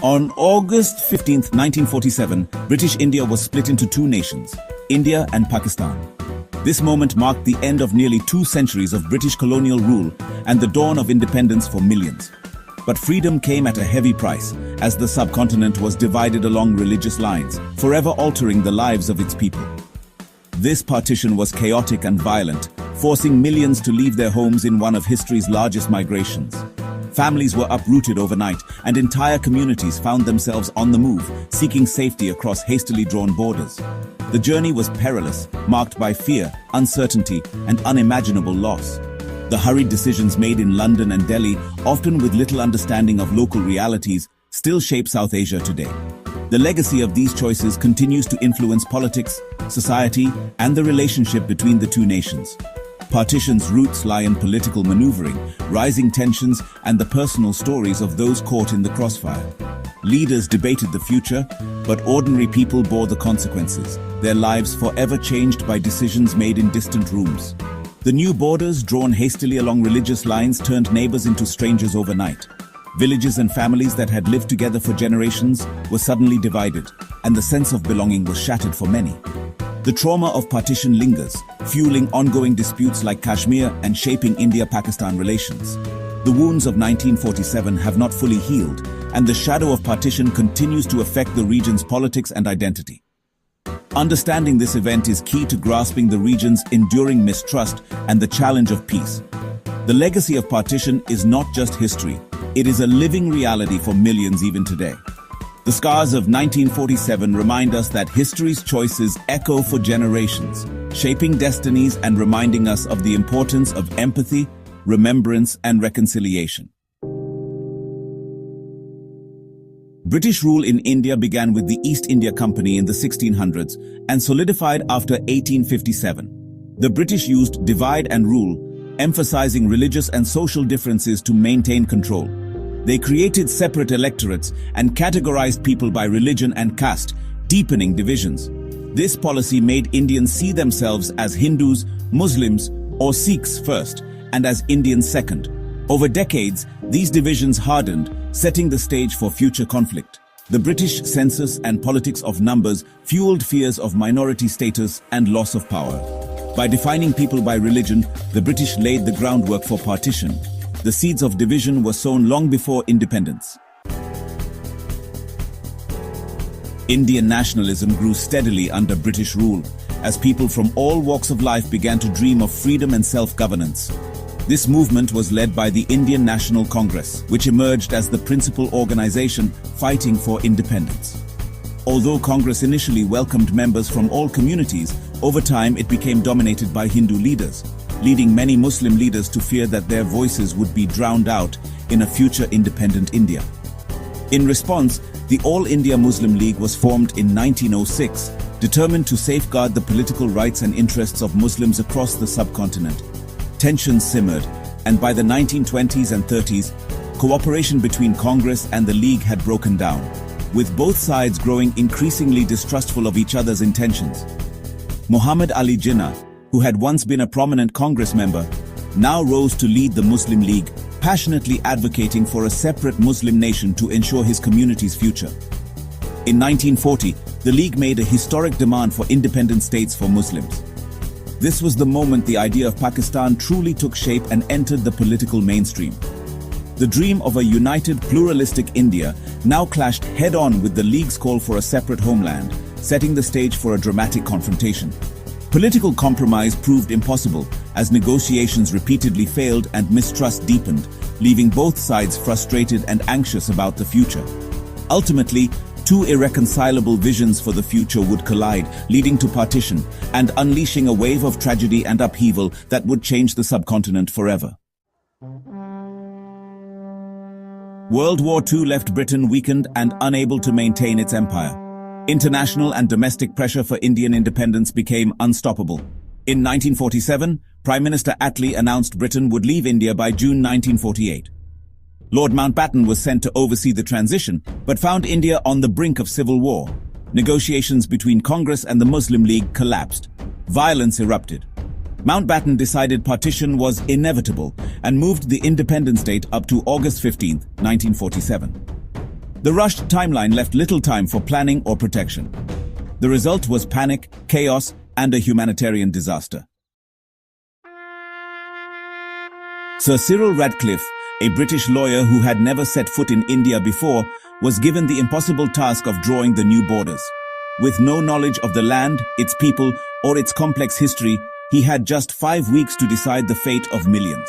On August 15, 1947, British India was split into two nations, India and Pakistan. This moment marked the end of nearly 2 centuries of British colonial rule and the dawn of independence for millions. But freedom came at a heavy price, as the subcontinent was divided along religious lines, forever altering the lives of its people. This partition was chaotic and violent, forcing millions to leave their homes in one of history's largest migrations. Families were uprooted overnight, and entire communities found themselves on the move, seeking safety across hastily drawn borders. The journey was perilous, marked by fear, uncertainty, and unimaginable loss. The hurried decisions made in London and Delhi, often with little understanding of local realities, still shape South Asia today. The legacy of these choices continues to influence politics, society, and the relationship between the two nations. Partition's roots lie in political maneuvering, rising tensions, and the personal stories of those caught in the crossfire. Leaders debated the future, but ordinary people bore the consequences, their lives forever changed by decisions made in distant rooms. The new borders, drawn hastily along religious lines, turned neighbors into strangers overnight. Villages and families that had lived together for generations were suddenly divided, and the sense of belonging was shattered for many. The trauma of partition lingers, fueling ongoing disputes like Kashmir and shaping India-Pakistan relations. The wounds of 1947 have not fully healed, and the shadow of partition continues to affect the region's politics and identity. Understanding this event is key to grasping the region's enduring mistrust and the challenge of peace. The legacy of partition is not just history, it is a living reality for millions even today. The scars of 1947 remind us that history's choices echo for generations, shaping destinies and reminding us of the importance of empathy, remembrance, and reconciliation. British rule in India began with the East India Company in the 1600s and solidified after 1857. The British used divide and rule, emphasizing religious and social differences to maintain control. They created separate electorates and categorized people by religion and caste, deepening divisions. This policy made Indians see themselves as Hindus, Muslims, or Sikhs first, and as Indians second. Over decades, these divisions hardened, setting the stage for future conflict. The British census and politics of numbers fueled fears of minority status and loss of power. By defining people by religion, the British laid the groundwork for partition. The seeds of division were sown long before independence. Indian nationalism grew steadily under British rule, as people from all walks of life began to dream of freedom and self-governance. This movement was led by the Indian National Congress, which emerged as the principal organization fighting for independence. Although Congress initially welcomed members from all communities, over time it became dominated by Hindu leaders, leading many Muslim leaders to fear that their voices would be drowned out in a future independent India. In response, the All India Muslim League was formed in 1906, determined to safeguard the political rights and interests of Muslims across the subcontinent. Tensions simmered, and by the 1920s and 30s, cooperation between Congress and the League had broken down, with both sides growing increasingly distrustful of each other's intentions. Muhammad Ali Jinnah, who had once been a prominent Congress member, now rose to lead the Muslim League, passionately advocating for a separate Muslim nation to ensure his community's future. In 1940, the League made a historic demand for independent states for Muslims. This was the moment the idea of Pakistan truly took shape and entered the political mainstream. The dream of a united, pluralistic India now clashed head-on with the League's call for a separate homeland, setting the stage for a dramatic confrontation. Political compromise proved impossible, as negotiations repeatedly failed and mistrust deepened, leaving both sides frustrated and anxious about the future. Ultimately, two irreconcilable visions for the future would collide, leading to partition and unleashing a wave of tragedy and upheaval that would change the subcontinent forever. World War II left Britain weakened and unable to maintain its empire. International and domestic pressure for Indian independence became unstoppable. In 1947, Prime Minister Attlee announced Britain would leave India by June 1948. Lord Mountbatten was sent to oversee the transition, but found India on the brink of civil war. Negotiations between Congress and the Muslim League collapsed. Violence erupted. Mountbatten decided partition was inevitable and moved the independence date up to August 15, 1947. The rushed timeline left little time for planning or protection. The result was panic, chaos, and a humanitarian disaster. Sir Cyril Radcliffe, a British lawyer who had never set foot in India before, was given the impossible task of drawing the new borders. With no knowledge of the land, its people, or its complex history, he had just 5 weeks to decide the fate of millions.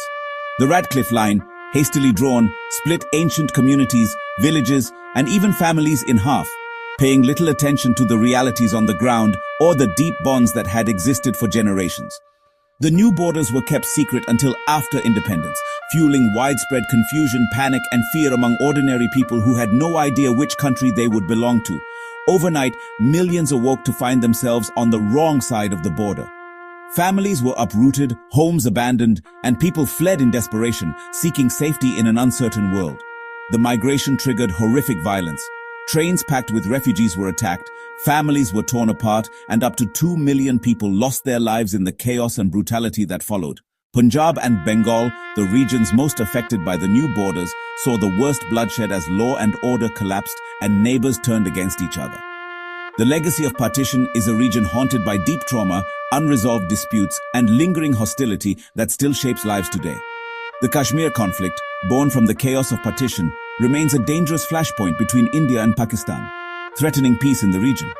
The Radcliffe Line, hastily drawn, split ancient communities, villages, and even families in half, paying little attention to the realities on the ground or the deep bonds that had existed for generations. The new borders were kept secret until after independence, fueling widespread confusion, panic, and fear among ordinary people who had no idea which country they would belong to. Overnight, millions awoke to find themselves on the wrong side of the border. Families were uprooted, homes abandoned, and people fled in desperation, seeking safety in an uncertain world. The migration triggered horrific violence. Trains packed with refugees were attacked, families were torn apart, and up to 2 million people lost their lives in the chaos and brutality that followed. Punjab and Bengal, the regions most affected by the new borders, saw the worst bloodshed as law and order collapsed and neighbors turned against each other. The legacy of partition is a region haunted by deep trauma, unresolved disputes, and lingering hostility that still shapes lives today. The Kashmir conflict, born from the chaos of partition, remains a dangerous flashpoint between India and Pakistan, threatening peace in the region.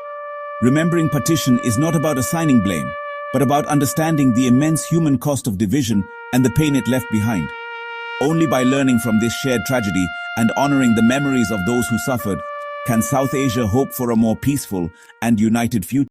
Remembering partition is not about assigning blame, but about understanding the immense human cost of division and the pain it left behind. Only by learning from this shared tragedy and honoring the memories of those who suffered can South Asia hope for a more peaceful and united future.